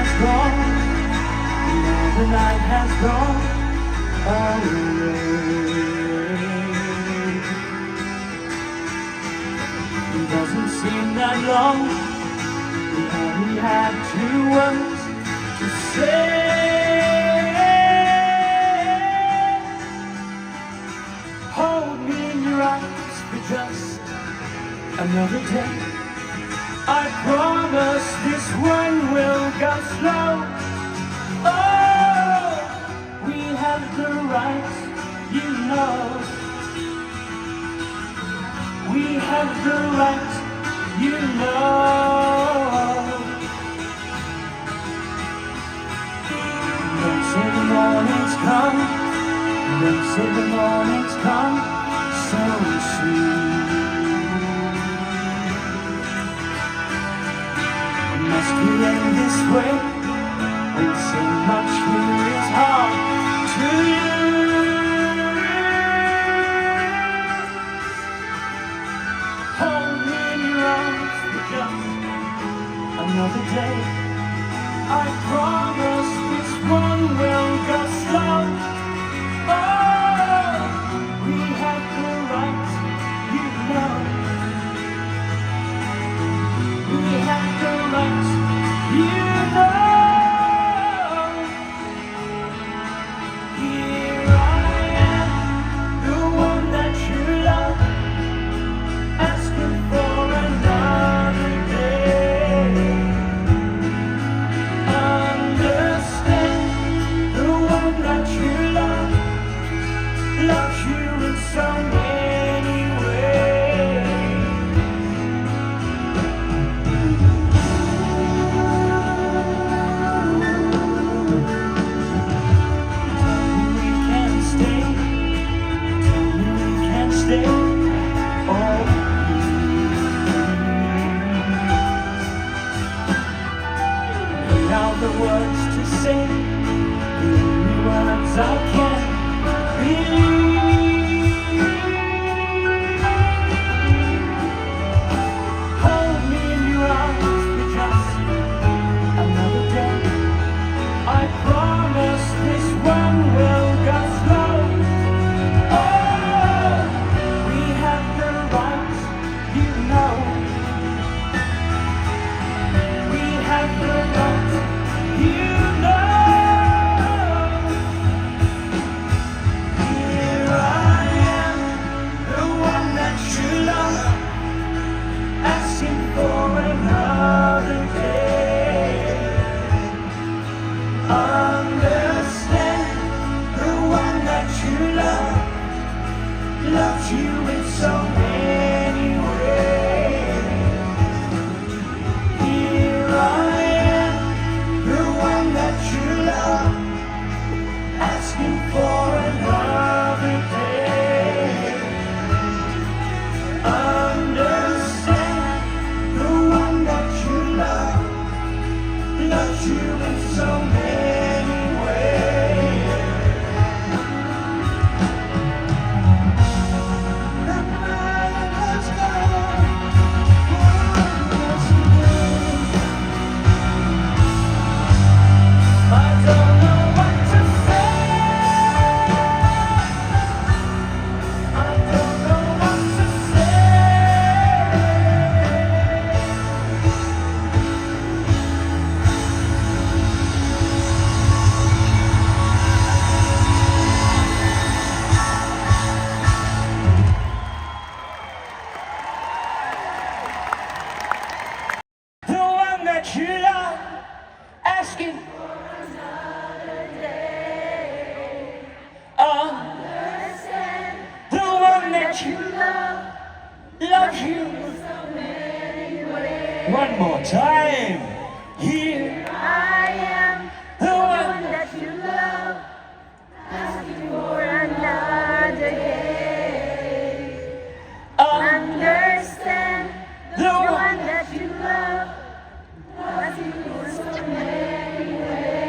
has gone, now the night has gone away. It doesn't seem that long, we only had 2 words to say. Hold me in your arms for just another day. I promise this one will go slow. Oh, we have the right, you know. We have the right, you know. Don't say the morning's come, don't say the morning's come so soon. Must we end this way, when so much here is hard to lose? Hold me in your arms for just another day. I promise this one will go slow. Oh, we have the right, you know. We have the right, you know. Here I am, the one that you love, asking for another day. Understand, the one that you love loves you in so many ways. We can stay, we can stay. Oh, now the words to say, the only words I can believe. Hold me in your arms for just another day. I promise this one will go slow. Oh, we have the right, you know. We have the right, you know. Here I am, the one that you love, asking for another day. Understand, the one that you love loves you in so many ways. Here I am, the one that you love, asking for another day. Understand, the one that you love loves you in so many ways. The night has gone, I don't know what to say. I don't know what to say. The one that you love, asking for another day. Understand, the one that you love loves you in so many ways. One more time. Here I am, the one that you love, asking for another day. Understand, the one that you love loves you in so many ways.